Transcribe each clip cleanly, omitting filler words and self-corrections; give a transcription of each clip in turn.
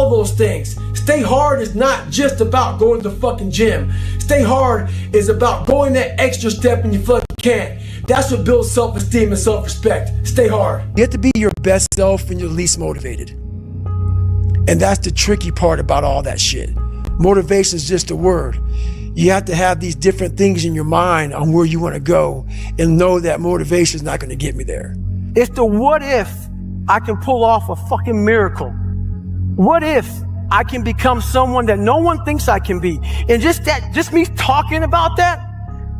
all those things. Stay hard is not just about going to the fucking gym. Stay hard is about going that extra step when you feel like you can't. That's what builds self-esteem and self-respect. Stay hard. You have to be your best self when you're least motivated. And that's the tricky part about all that shit. Motivation is just a word. You have to have these different things in your mind on where you want to go and know that motivation is not going to get me there. It's the what if I can pull off a fucking miracle. What if I can become someone that no one thinks I can be? And just me talking about that,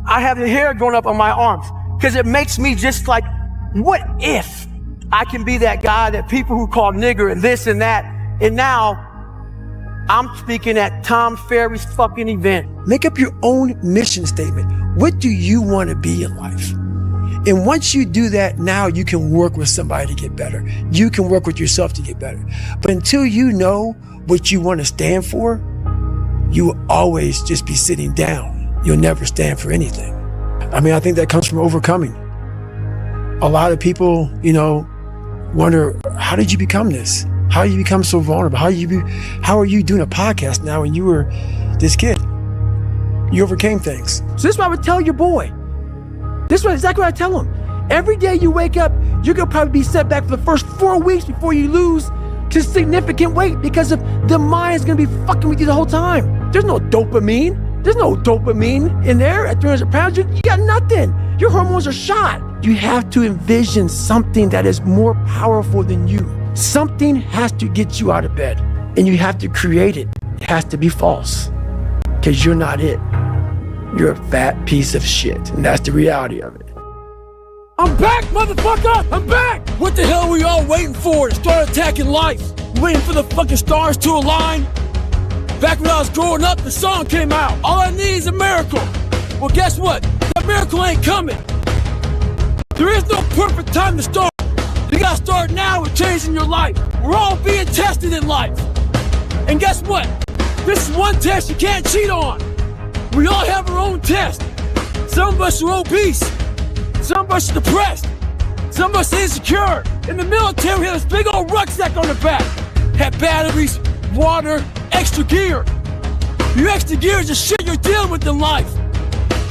I have the hair going up on my arms because it makes me just like, what if I can be that guy that people who call nigger and this and that, and now I'm speaking at Tom Ferry's fucking event. Make up your own mission statement. What do you want to be in life? And once you do that, now you can work with somebody to get better. You can work with yourself to get better. But until you know what you want to stand for, you will always just be sitting down. You'll never stand for anything. I mean, I think that comes from overcoming. A lot of people, wonder, how did you become this? How did you become so vulnerable? How are you doing a podcast now when you were this kid? You overcame things. So this is what I would tell your boy. This is exactly what I tell him. Every day you wake up, you're going to probably be set back for the first 4 weeks before you lose to significant weight because of the mind is going to be fucking with you the whole time. There's no dopamine. There's no dopamine in there at 300 pounds. You got nothing. Your hormones are shot. You have to envision something that is more powerful than you. Something has to get you out of bed, and you have to create it. It has to be false because you're not it. You're a fat piece of shit, and that's the reality of it. I'm back, motherfucker! I'm back! What the hell are we all waiting for to start attacking life? Waiting for the fucking stars to align? Back when I was growing up, the song came out. All I need is a miracle. Well, guess what? That miracle ain't coming. There is no perfect time to start. You gotta start now with changing your life. We're all being tested in life. And guess what? This is one test you can't cheat on. We all have our own test. Some of us are obese. Some of us are depressed. Some of us are insecure. In the military, we had this big old rucksack on the back. Had batteries, water, extra gear. Your extra gear is the shit you're dealing with in life.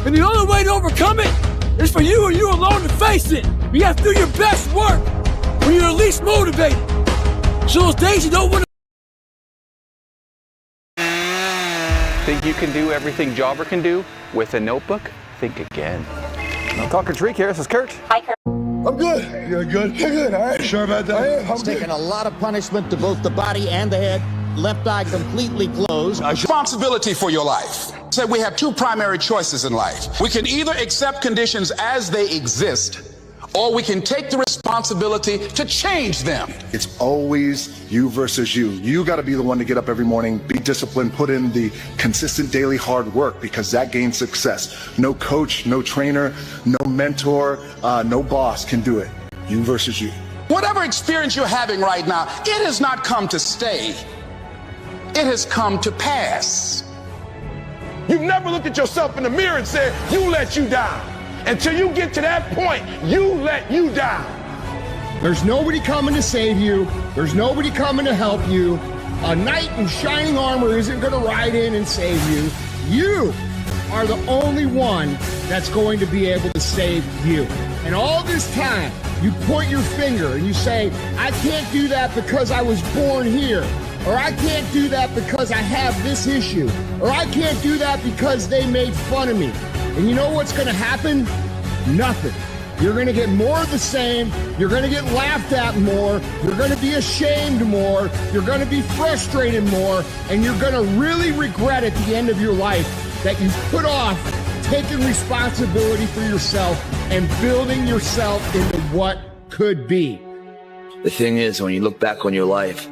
And the only way to overcome it is for you and you alone to face it. You have to do your best work when you're least motivated. So those days you don't want to. Think you can do everything Jobber can do with a notebook? Think again. I'm talking Treek here. This is Kurt. Hi, Kurt. I'm good. You're good. You're good. All right. Sure about that? It's taken a lot of punishment to both the body and the head. Left eye completely closed. Responsibility for your life. So we have two primary choices in life. We can either accept conditions as they exist, or we can take the responsibility to change them. It's always you versus you. You got to be the one to get up every morning, be disciplined, put in the consistent daily hard work, because that gains success. No coach, no trainer, no mentor, no boss can do it. You versus you. Whatever experience you're having right now, it has not come to stay. It has come to pass. You've never looked at yourself in the mirror and said, you let you down. Until you get to that point, you let you down. There's nobody coming to save you. There's nobody coming to help you. A knight in shining armor isn't going to ride in and save you. You are the only one that's going to be able to save you. And all this time, you point your finger and you say, I can't do that because I was born here. Or I can't do that because I have this issue. Or I can't do that because they made fun of me. And you know what's going to happen? Nothing. You're going to get more of the same. You're going to get laughed at more. You're going to be ashamed more. You're going to be frustrated more. And you're going to really regret at the end of your life that you put off taking responsibility for yourself and building yourself into what could be. The thing is, when you look back on your life,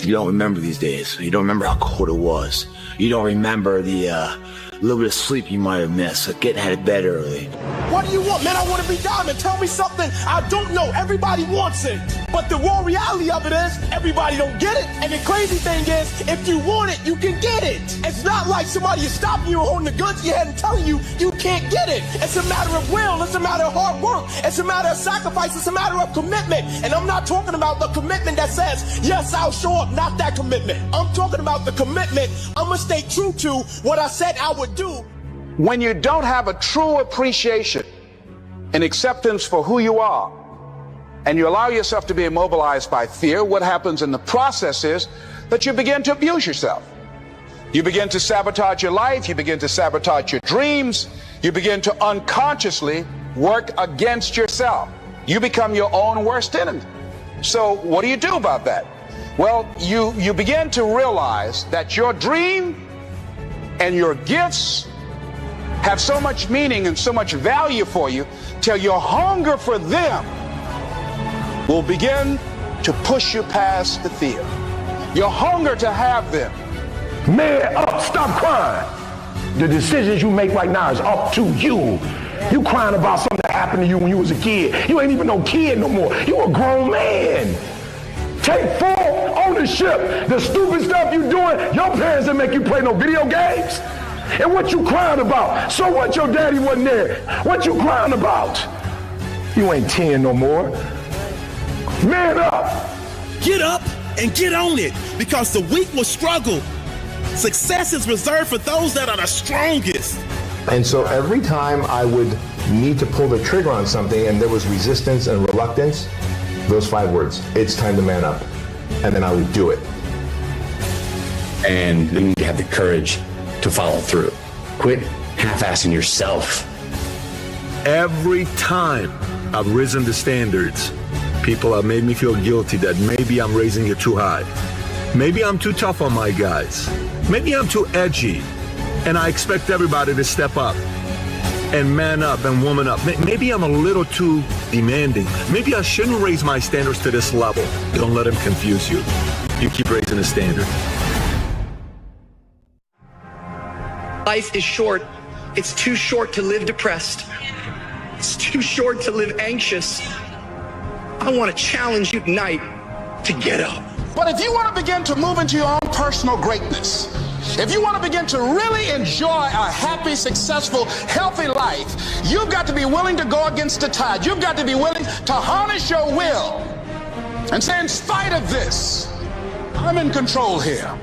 you don't remember these days. You don't remember how cold it was. You don't remember the little bit of sleep you might have missed, getting out of bed early. What do you want? Man, I want to be diamond. Tell me something I don't know. Everybody wants it. But the raw reality of it is everybody don't get it. And the crazy thing is, if you want it, you can get it. It's not like somebody is stopping you holding the gun to your head and telling you you can't get it. It's a matter of will. It's a matter of hard work. It's a matter of sacrifice. It's a matter of commitment. And I'm not talking about the commitment that says, yes, I'll show up. Not that commitment. I'm talking about the commitment. I'm going to stay true to what I said I would do. When you don't have a true appreciation and acceptance for who you are, and you allow yourself to be immobilized by fear, what happens in the process is that you begin to abuse yourself. You begin to sabotage your life. You begin to sabotage your dreams. You begin to unconsciously work against yourself. You become your own worst enemy. So what do you do about that? Well, you begin to realize that your dream and your gifts have so much meaning and so much value for you till your hunger for them will begin to push you past the fear. Your hunger to have them. Man up, stop crying. The decisions you make right now is up to you. You crying about something that happened to you when you was a kid. You ain't even no kid no more. You a grown man. Take full ownership. The stupid stuff you doing, your parents didn't make you play no video games. And what you crying about? So what your daddy wasn't there? What you crying about? You ain't 10 no more. Man up! Get up and get on it, because the weak will struggle. Success is reserved for those that are the strongest. And so every time I would need to pull the trigger on something and there was resistance and reluctance, those 5 words, it's time to man up. And then I would do it. And you need to have the courage to follow through. Quit half-assing yourself. Every time I've risen the standards, people have made me feel guilty that maybe I'm raising it too high. Maybe I'm too tough on my guys. Maybe I'm too edgy. And I expect everybody to step up and man up and woman up. Maybe I'm a little too demanding. Maybe I shouldn't raise my standards to this level. Don't let them confuse you. You keep raising the standard. Life is short. It's too short to live depressed. It's too short to live anxious. I want to challenge you tonight to get up. But if you want to begin to move into your own personal greatness, if you want to begin to really enjoy a happy, successful, healthy life, you've got to be willing to go against the tide. You've got to be willing to harness your will and say, in spite of this, I'm in control here.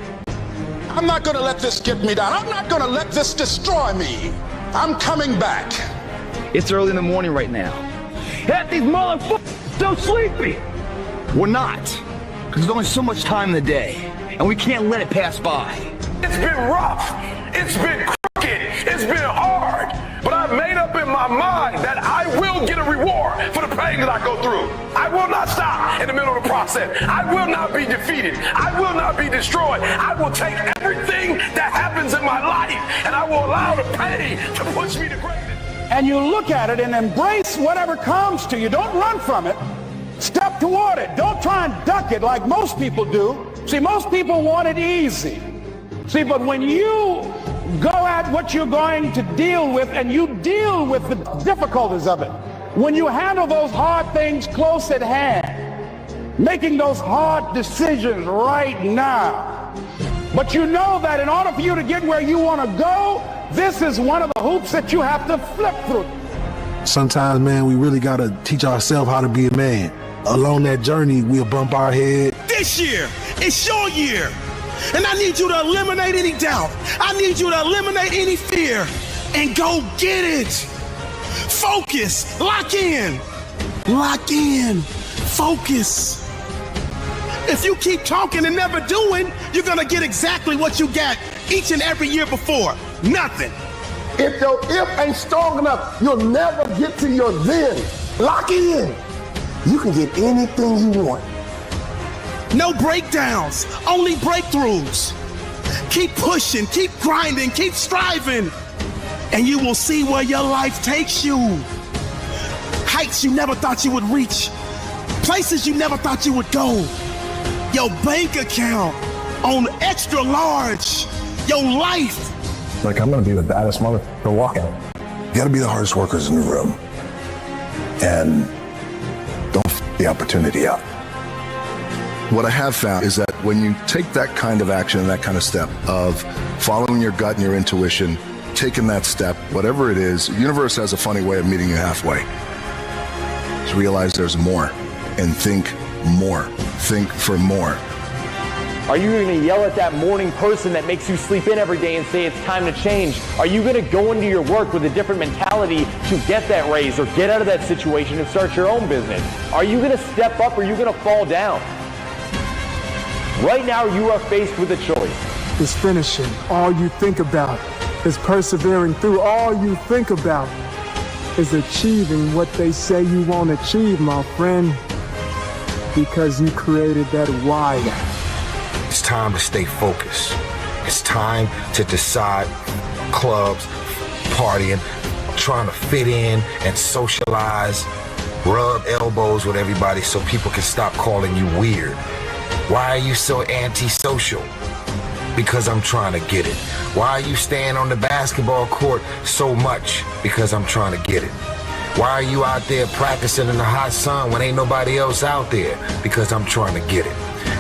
I'm not going to let this get me down. I'm not going to let this destroy me. I'm coming back. It's early in the morning right now. Half these motherfuckers so sleepy. We're not, because there's only so much time in the day, and we can't let it pass by. It's been rough. It's been crooked. It's been hard. But I've made up in my mind that I will get a reward for the pain that I go through. I will not stop in the middle of the process. I will not be defeated. I will not be destroyed. I will take everything that happens in my life and I will allow the pain to push me to greatness. And you look at it and embrace whatever comes to you. Don't run from it. Step toward it. Don't try and duck it like most people do. See, most people want it easy. See, but when you go at what you're going to deal with and you deal with the difficulties of it, when you handle those hard things close at hand, making those hard decisions right now, but you know that in order for you to get where you want to go, this is one of the hoops that you have to flip through. Sometimes, man, we really got to teach ourselves how to be a man. Along that journey, we'll bump our head. This year, it's your year. And I need you to eliminate any doubt. I need you to eliminate any fear and go get it. Focus, lock in, focus. If you keep talking and never doing, you're gonna get exactly what you got each and every year before, nothing. If your if ain't strong enough, you'll never get to your then. Lock in. You can get anything you want. No breakdowns, only breakthroughs. Keep pushing, keep grinding, keep striving, and you will see where your life takes you. Heights you never thought you would reach, places you never thought you would go. Your bank account on extra large, your life. Like, I'm gonna be the baddest motherfucker walking. You got to be the hardest workers in the room. And don't f the opportunity up. What I have found is that when you take that kind of action and that kind of step of following your gut and your intuition, taking that step, whatever it is, the universe has a funny way of meeting you halfway. Just realize there's more and think more. Think for more. Are you going to yell at that morning person that makes you sleep in every day and say it's time to change? Are you going to go into your work with a different mentality to get that raise or get out of that situation and start your own business? Are you going to step up or are you going to fall down? Right now, you are faced with a choice. It's finishing. All you think about is persevering through. All you think about is achieving what they say you won't achieve, my friend, because you created that why. It's time to stay focused. It's time to decide clubs, partying, trying to fit in and socialize, rub elbows with everybody so people can stop calling you weird. Why are you so antisocial? Because I'm trying to get it. Why are you staying on the basketball court so much? Because I'm trying to get it. Why are you out there practicing in the hot sun when ain't nobody else out there? Because I'm trying to get it.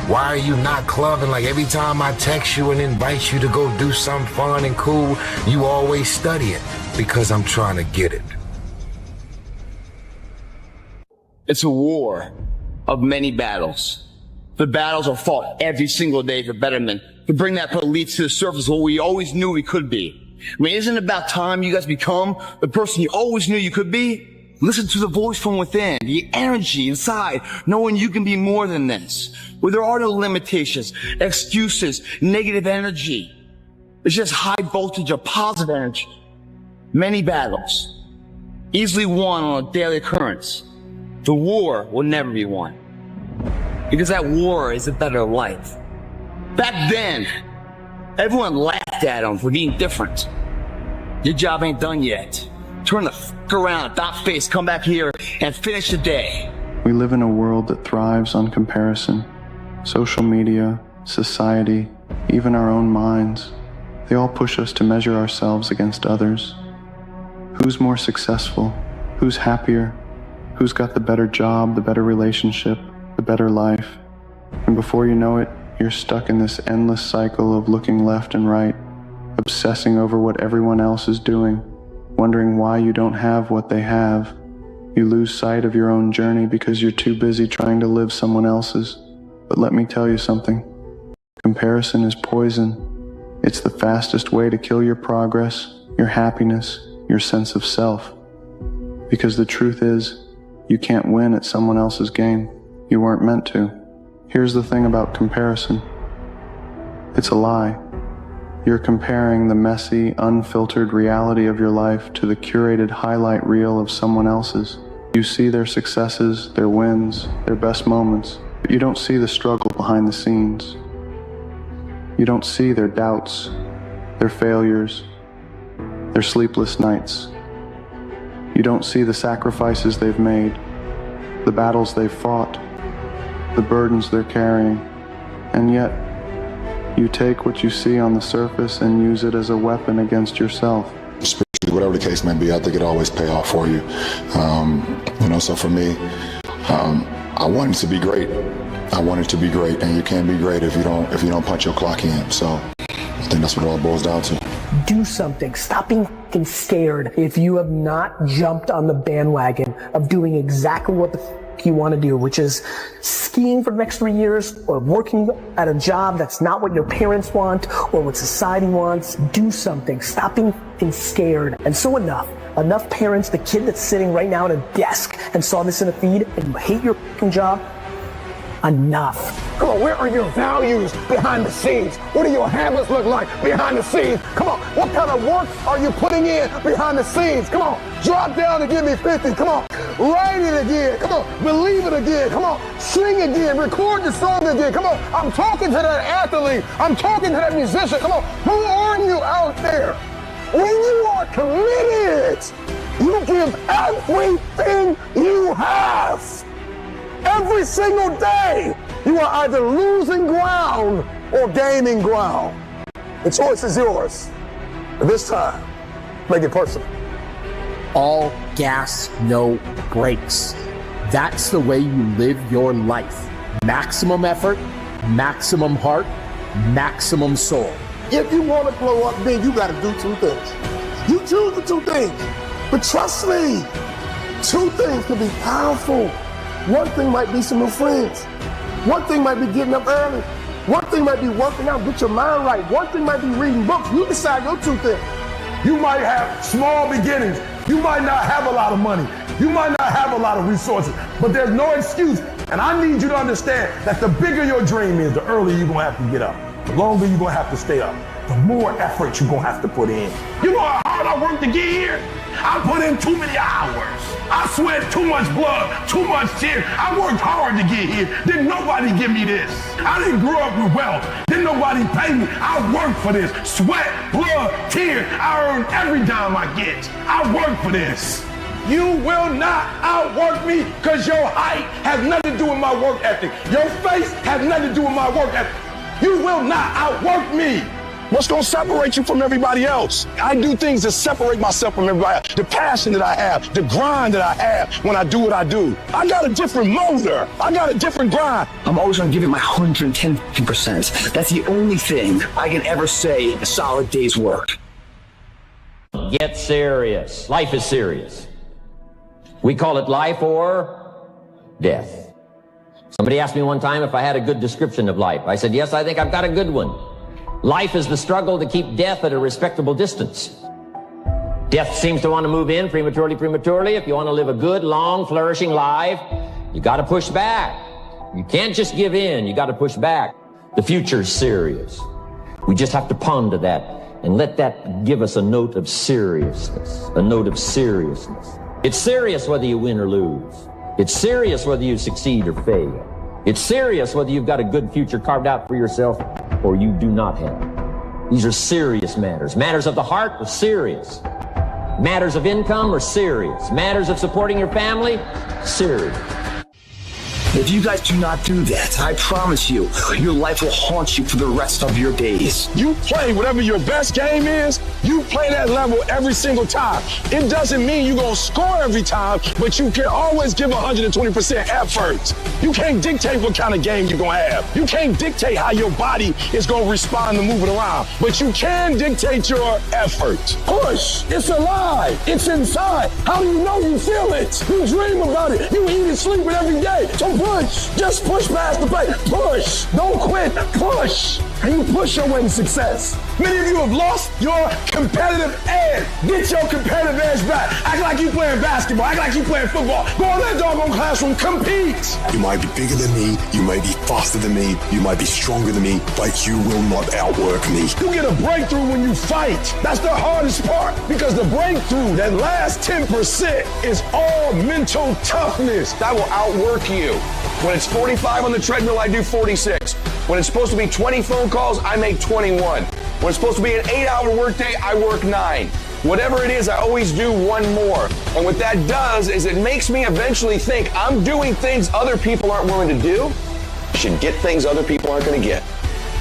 Why are you not clubbing like every time I text you and invite you to go do something fun and cool, you always studying? Because I'm trying to get it. It's a war of many battles. The battles are fought every single day for betterment, to bring that elite to the surface what we always knew we could be. I mean, isn't it about time you guys become the person you always knew you could be? Listen to the voice from within, the energy inside, knowing you can be more than this. Where there are no limitations, excuses, negative energy. It's just high voltage of positive energy. Many battles, easily won on a daily occurrence. The war will never be won. Because that war is a better life. Back then, everyone laughed at him for being different. Your job ain't done yet. Turn the f*** around, dot face, come back here, and finish the day. We live in a world that thrives on comparison. Social media, society, even our own minds, they all push us to measure ourselves against others. Who's more successful? Who's happier? Who's got the better job, the better relationship, the better life? And before you know it, you're stuck in this endless cycle of looking left and right, obsessing over what everyone else is doing, wondering why you don't have what they have. You lose sight of your own journey because you're too busy trying to live someone else's. But let me tell you something. Comparison is poison. It's the fastest way to kill your progress, your happiness, your sense of self. Because the truth is, you can't win at someone else's game. You weren't meant to. Here's the thing about comparison. It's a lie. You're comparing the messy, unfiltered reality of your life to the curated highlight reel of someone else's. You see their successes, their wins, their best moments, but you don't see the struggle behind the scenes. You don't see their doubts, their failures, their sleepless nights. You don't see the sacrifices they've made, the battles they've fought, the burdens they're carrying, and yet, you take what you see on the surface and use it as a weapon against yourself. Spiritually, whatever the case may be, I think it always pay off for you. So for me, I want it to be great. I want it to be great, and you can't be great if you don't punch your clock in. So I think that's what it all boils down to. Do something. Stop being fucking scared. If you have not jumped on the bandwagon of doing exactly what the you want to do, which is skiing for the next 3 years or working at a job that's not what your parents want or what society wants, do something. Stop being fucking scared. And so enough parents, the kid that's sitting right now at a desk and saw this in a feed and you hate your fucking job, enough. Come on, where are your values behind the scenes? What do your habits look like behind the scenes? Come on, what kind of work are you putting in behind the scenes? Come on, drop down and give me 50. Come on, write it again. Come on, believe it again. Come on, sing again, record the song again. Come on, I'm talking to that athlete. I'm talking to that musician. Come on, who are you out there? When you are committed, you give everything you have. Every single day, you are either losing ground or gaining ground. The choice is yours. But this time, make it personal. all gas, no brakes. That's the way you live your life. Maximum effort, maximum heart, maximum soul. If you want to blow up big, you got to do two things. You choose the two things. But trust me, two things can be powerful. One thing might be some new friends. One thing might be getting up early. One thing might be working out, get your mind right. One thing might be reading books. You decide your two things. You might have small beginnings. You might not have a lot of money. You might not have a lot of resources, but there's no excuse. And I need you to understand that the bigger your dream is, the earlier you're gonna have to get up. The longer you're gonna have to stay up. The more effort you're gonna have to put in. You know how hard I worked to get here? I put in too many hours. I sweat too much blood, too much tears. I worked hard to get here. Didn't nobody give me this. I didn't grow up with wealth. Didn't nobody pay me. I worked for this. Sweat, blood, tears. I earn every dime I get. I worked for this. You will not outwork me because your height has nothing to do with my work ethic. Your face has nothing to do with my work ethic. You will not outwork me. What's going to separate you from everybody else? I do things to separate myself from everybody else. The passion that I have, the grind that I have when I do what I do. I got a different motor. I got a different grind. I'm always going to give it my 110%. That's the only thing I can ever say a solid day's work. Get serious. Life is serious. We call it life or death. Somebody asked me one time if I had a good description of life. I said, yes, I think I've got a good one. Life is the struggle to keep death at a respectable distance. Death seems to want to move in prematurely. If you want to live a good, long, flourishing life, you got to push back. You can't just give in. You got to push back. The future's serious. We just have to ponder that and let that give us a note of seriousness. A note of seriousness. It's serious whether you win or lose. It's serious whether you succeed or fail. It's serious whether you've got a good future carved out for yourself or you do not have. These are serious matters. Matters of the heart are serious. Matters of income are serious. Matters of supporting your family, serious. If you guys do not do that, I promise you, your life will haunt you for the rest of your days. You play whatever your best game is, you play that level every single time. It doesn't mean you're going to score every time, but you can always give 120% effort. You can't dictate what kind of game you're going to have. You can't dictate how your body is going to respond to moving around, but you can dictate your effort. Push. It's alive. It's inside. How do you know you feel it? You dream about it. You eat and sleep it every day. So push. Just push past the plate. Push. Don't quit. Push. And you push your way to success. Many of you have lost your competitive edge. Get your competitive edge back. Act like you playing basketball. Act like you playing football. Go in that doggone classroom. Compete. You might be bigger than me. You may be faster than me. You might be stronger than me, but you will not outwork me. You get a breakthrough when you fight. That's the hardest part because the breakthrough, that last 10% is all mental toughness. That will outwork you. When it's 45 on the treadmill, I do 46. When it's supposed to be 20 phone calls, I make 21. When it's supposed to be an 8-hour workday, I work 9. Whatever it is, I always do one more. And what that does is it makes me eventually think I'm doing things other people aren't willing to do. I should get things other people aren't going to get.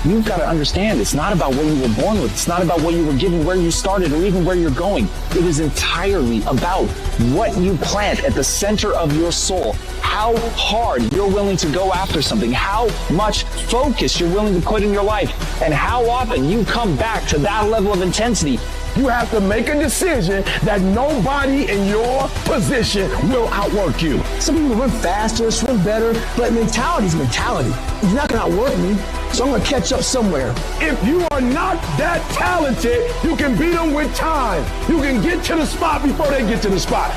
You've got to understand, it's not about what you were born with. It's not about what you were given, where you started, or even where you're going. It is entirely about what you plant at the center of your soul. How hard you're willing to go after something, how much focus you're willing to put in your life, and how often you come back to that level of intensity. You have to make a decision that nobody in your position will outwork you. Some people run faster, swim better, but mentality's mentality. You're not going to outwork me, so I'm going to catch up somewhere. If you are not that talented, you can beat them with time. You can get to the spot before they get to the spot.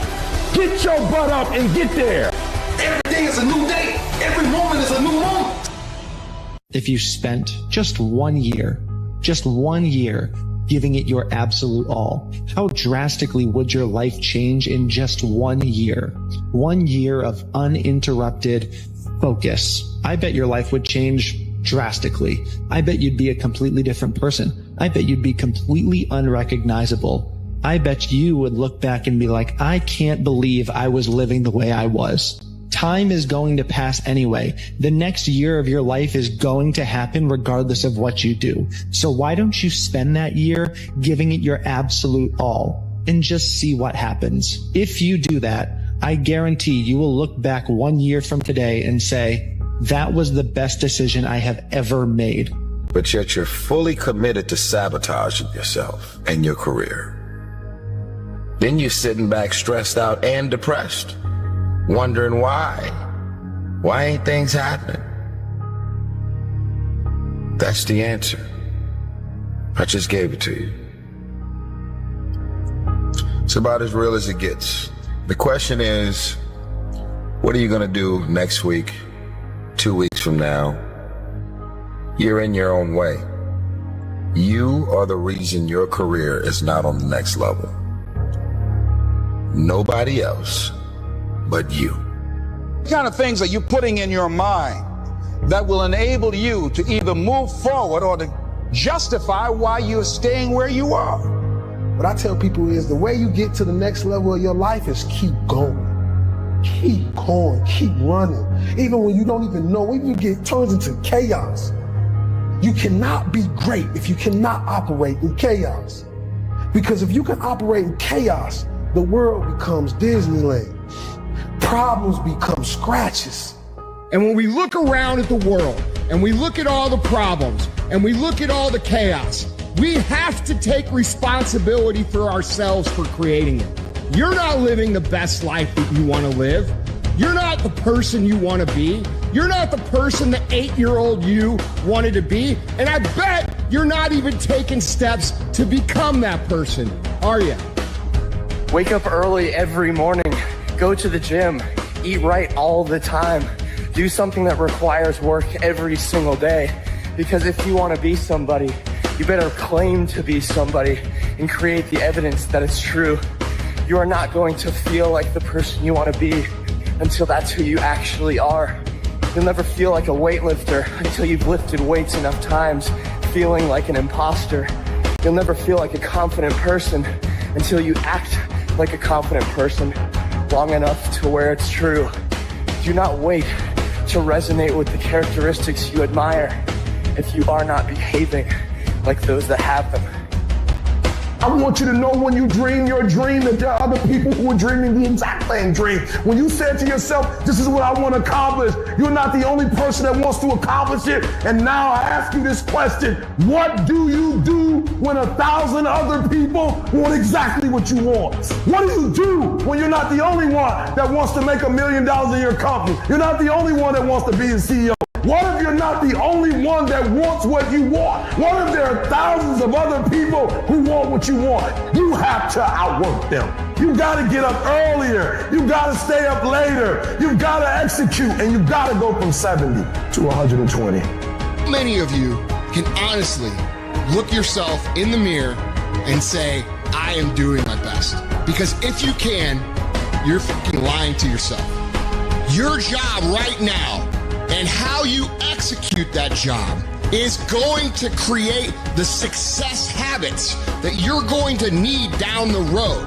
Get your butt up and get there. Every day is a new day. Every moment is a new moment. If you spent just 1 year giving it your absolute all, how drastically would your life change in just 1 year? 1 year of uninterrupted focus. I bet your life would change drastically. I bet you'd be a completely different person. I bet you'd be completely unrecognizable. I bet you would look back and be like, I can't believe I was living the way I was. Time is going to pass anyway. The next year of your life is going to happen regardless of what you do. So why don't you spend that year giving it your absolute all? and just see what happens. If you do that, I guarantee you will look back 1 year from today and say, that was the best decision I have ever made. But yet you're fully committed to sabotaging yourself and your career. Then you're sitting back stressed out and depressed, wondering why. Why ain't things happening? That's the answer. I just gave it to you. It's about as real as it gets. The question is, what are you gonna do next week, 2 weeks from now? You're in your own way. You are the reason your career is not on the next level. Nobody else but you. What kind of things are you putting in your mind that will enable you to either move forward or to justify why you're staying where you are? What I tell people is the way you get to the next level of your life is keep going. Keep going, keep running. Even when you don't even know, even if it turns into chaos. You cannot be great if you cannot operate in chaos. Because if you can operate in chaos, the world becomes Disneyland. Problems become scratches. And when we look around at the world, and we look at all the problems, and we look at all the chaos, we have to take responsibility for ourselves for creating it. You're not living the best life that you want to live. You're not the person you want to be. You're not the person the 8-year-old you wanted to be. And I bet you're not even taking steps to become that person, are you? Wake up early every morning. Go to the gym. Eat right all the time. Do something that requires work every single day. Because if you want to be somebody, you better claim to be somebody and create the evidence that it's true. You are not going to feel like the person you want to be until that's who you actually are. You'll never feel like a weightlifter until you've lifted weights enough times, feeling like an imposter. You'll never feel like a confident person until you act like a confident person long enough to where it's true. Do not wait to resonate with the characteristics you admire if you are not behaving like those that have them. I want you to know when you dream your dream that there are other people who are dreaming the exact same dream. When you said to yourself, this is what I want to accomplish, you're not the only person that wants to accomplish it. And now I ask you this question, what do you do when 1,000 other people want exactly what you want? What do you do when you're not the only one that wants to make $1 million in your company? You're not the only one that wants to be a CEO. What if you're not the only one that wants what you want? What if there are thousands of other people who want what you want? You have to outwork them. You gotta get up earlier. You gotta stay up later. You gotta execute, and you gotta go from 70 to 120. Many of you can honestly look yourself in the mirror and say, I am doing my best. Because if you can, you're fucking lying to yourself. Your job right now and how you execute that job is going to create the success habits that you're going to need down the road.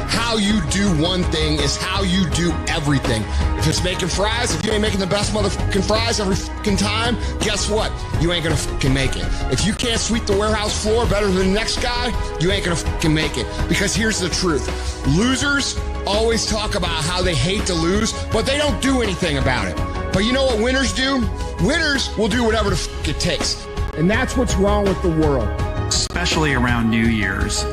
How you do one thing is how you do everything. If it's making fries, if you ain't making the best motherfucking fries every fucking time, guess what? You ain't gonna fucking make it. If you can't sweep the warehouse floor better than the next guy, you ain't gonna fucking make it. Because here's the truth. Losers always talk about how they hate to lose, but they don't do anything about it. But you know what winners do? Winners will do whatever the fuck it takes. And that's what's wrong with the world. Especially around New Year's.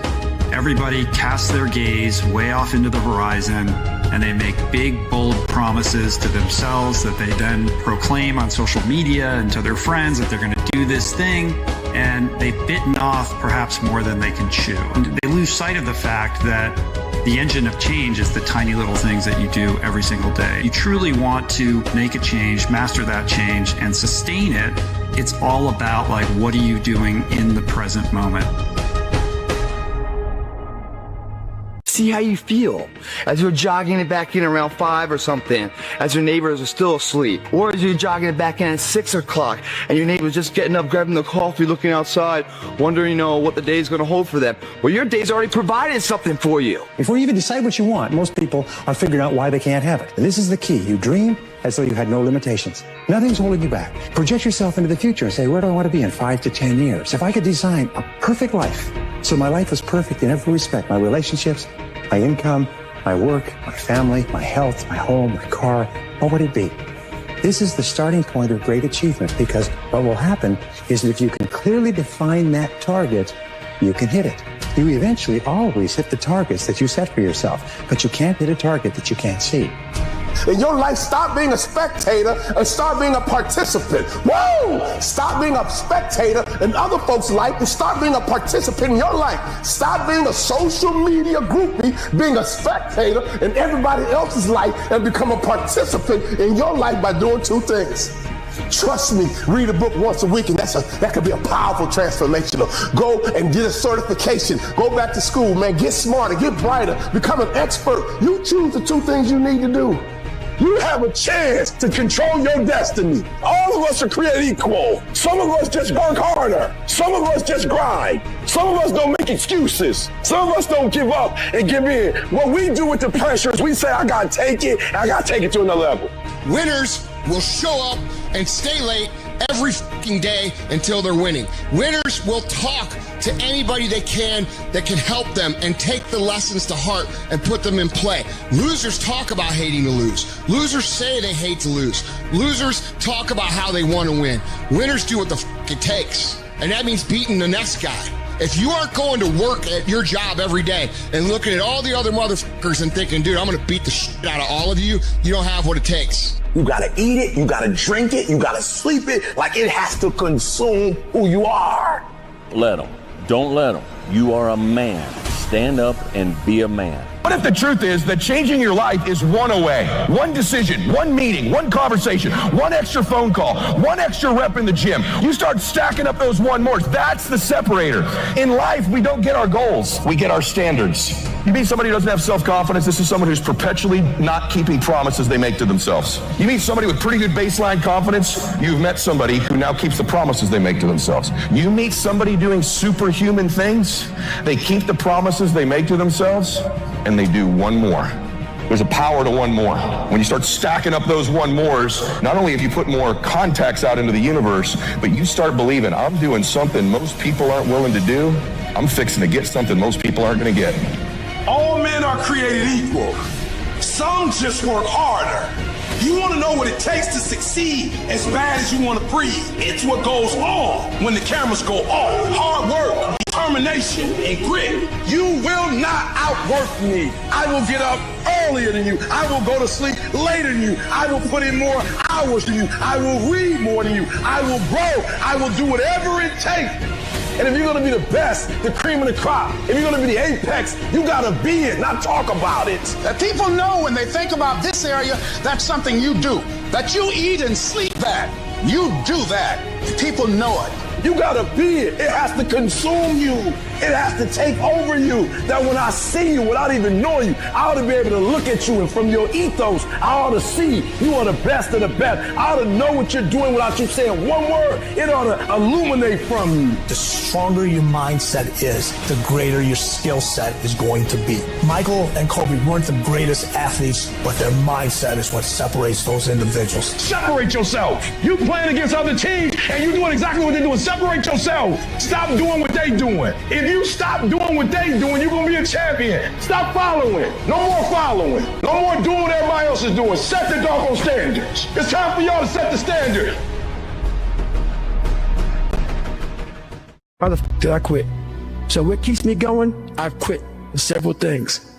Everybody casts their gaze way off into the horizon, and they make big, bold promises to themselves that they then proclaim on social media and to their friends that they're going to do this thing, and they've bitten off perhaps more than they can chew. And they lose sight of the fact that the engine of change is the tiny little things that you do every single day. You truly want to make a change, master that change, and sustain it. It's all about, like, what are you doing in the present moment? See how you feel as you're jogging it back in around 5 or something, as your neighbors are still asleep, or as you're jogging it back in at 6 o'clock and your neighbor's just getting up, grabbing the coffee, looking outside, wondering, what the day's going to hold for them. Well, your day's already provided something for you. Before you even decide what you want, most people are figuring out why they can't have it. And this is the key. You dream as though you had no limitations. Nothing's holding you back. Project yourself into the future and say, where do I want to be in 5 to 10 years? If I could design a perfect life So my life was perfect in every respect. My relationships, my income, my work, my family, my health, my home, my car. What would it be? This is the starting point of great achievement, because what will happen is that if you can clearly define that target, you can hit it. You eventually always hit the targets that you set for yourself, but you can't hit a target that you can't see. In your life, stop being a spectator and start being a participant. Whoa! Stop being a spectator in other folks' life and start being a participant in your life. Stop being a social media groupie, being a spectator in everybody else's life, and become a participant in your life by doing two things. Trust me, read a book once a week, and that could be a powerful transformational. Go and get a certification. Go back to school, man. Get smarter, get brighter, become an expert. You choose the two things you need to do. You have a chance to control your destiny. All of us are created equal. Some of us just work harder. Some of us just grind. Some of us don't make excuses. Some of us don't give up and give in. What we do with the pressure is we say, I gotta take it, and I gotta take it to another level. Winners will show up and stay late every fucking day until they're winning. Winners will talk to anybody they can that can help them and take the lessons to heart and put them in play. Losers talk about hating to lose. Losers say they hate to lose. Losers talk about how they want to win. Winners do what the fuck it takes. And that means beating the next guy. If you aren't going to work at your job every day and looking at all the other motherfuckers and thinking, dude, I'm going to beat the shit out of all of you, you don't have what it takes. You gotta eat it, you gotta drink it, you gotta sleep it, like it has to consume who you are. Let them. Don't let them. You are a man. Stand up and be a man. What if the truth is that changing your life is one away? One decision, one meeting, one conversation, one extra phone call, one extra rep in the gym. You start stacking up those one mores. That's the separator. In life, we don't get our goals. We get our standards. You meet somebody who doesn't have self-confidence, this is someone who's perpetually not keeping promises they make to themselves. You meet somebody with pretty good baseline confidence, you've met somebody who now keeps the promises they make to themselves. You meet somebody doing superhuman things, they keep the promises they make to themselves, and they do one more. There's a power to one more. When you start stacking up those one mores, not only have you put more contacts out into the universe, but you start believing, I'm doing something most people aren't willing to do. I'm fixing to get something most people aren't going to get. All men are created equal. Some just work harder. You want to know what it takes to succeed as bad as you want to breathe. It's what goes on when the cameras go off. Hard work, determination, and grit. You will not outwork me. I will get up earlier than you. I will go to sleep later than you. I will put in more hours than you. I will read more than you. I will grow. I will do whatever it takes. And if you're going to be the best, the cream of the crop, if you're going to be the apex, you got to be it, not talk about it. That people know when they think about this area, that's something you do. That you eat and sleep that. You do that. People know it. You gotta be it. It has to consume you. It has to take over you. That when I see you without even knowing you, I ought to be able to look at you, and from your ethos, I ought to see you are the best of the best. I ought to know what you're doing without you saying one word. It ought to illuminate from you. The stronger your mindset is, the greater your skill set is going to be. Michael and Kobe weren't the greatest athletes, but their mindset is what separates those individuals. Separate yourself. You playing against other teams, and you doing exactly what they're doing. Separate yourself. Stop doing what they doing. If you stop doing what they doing, you're going to be a champion. Stop following. No more following. No more doing what everybody else is doing. Set the doggone standards. It's time for y'all to set the standard. Why the f did I quit? So what keeps me going? I've quit several things.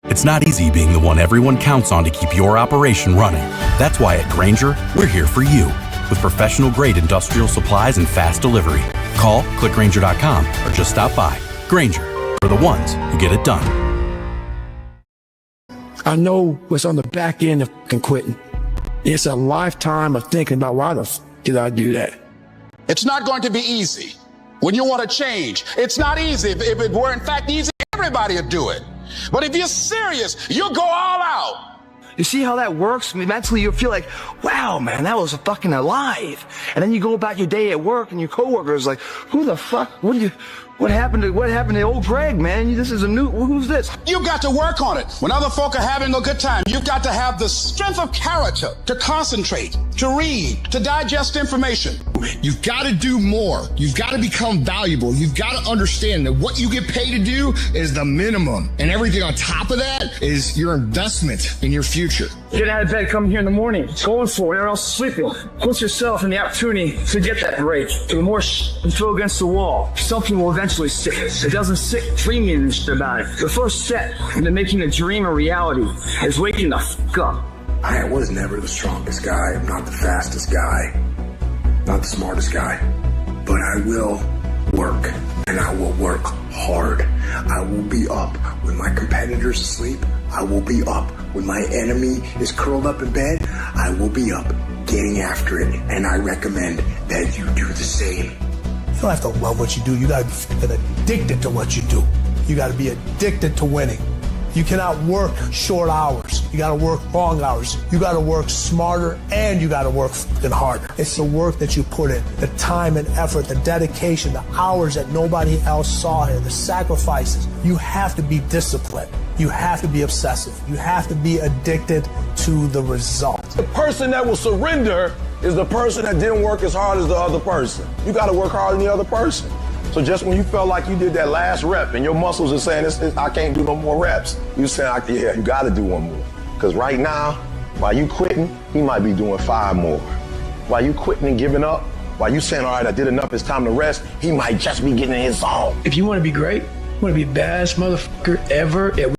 It's not easy being the one everyone counts on to keep your operation running. That's why at Grainger, we're here for you. With professional-grade industrial supplies and fast delivery. Call, click Grainger.com, or just stop by. Grainger, for the ones who get it done. I know what's on the back end of f***ing quitting. It's a lifetime of thinking about why the f*** did I do that? It's not going to be easy when you want to change. It's not easy. If it were in fact easy, everybody would do it. But if you're serious, you'll go all out. You see how that works? I mean, mentally you feel like, wow, man, that was fucking alive. And then you go about your day at work and your coworker is like, who the fuck? What happened to old Greg, man? This is who's this? You've got to work on it. When other folk are having a good time, you've got to have the strength of character to concentrate, to read, to digest information. You've got to do more. You've got to become valuable. You've got to understand that what you get paid to do is the minimum. And everything on top of that is your investment in your future. Get out of bed, come here in the morning, going for it, everyone else is sleeping. Put yourself in the opportunity to get that break. The more you throw against the wall, something will eventually stick. It doesn't stick dreaming about it. The first step into making a dream a reality is waking the fuck up. I was never the strongest guy. I'm not the fastest guy. Not the smartest guy. But I will work, and I will work hard. I will be up when my competitor's asleep. I will be up when my enemy is curled up in bed. I will be up getting after it, and I recommend that you do the same. You don't have to love what you do. You got to be addicted to what you do. You got to be addicted to winning. You cannot work short hours. You got to work long hours. You got to work smarter, and you got to work fucking harder. It's the work that you put in, the time and effort, the dedication, the hours that nobody else saw here, the sacrifices. You have to be disciplined. You have to be obsessive. You have to be addicted to the result. The person that will surrender is the person that didn't work as hard as the other person. You got to work harder than the other person. So just when you felt like you did that last rep and your muscles are saying, I can't do no more reps, you saying, yeah, you got to do one more. Because right now, while you quitting, he might be doing 5 more. While you quitting and giving up, while you saying, all right, I did enough, it's time to rest, he might just be getting in his zone. If you want to be great, you want to be the baddest motherfucker ever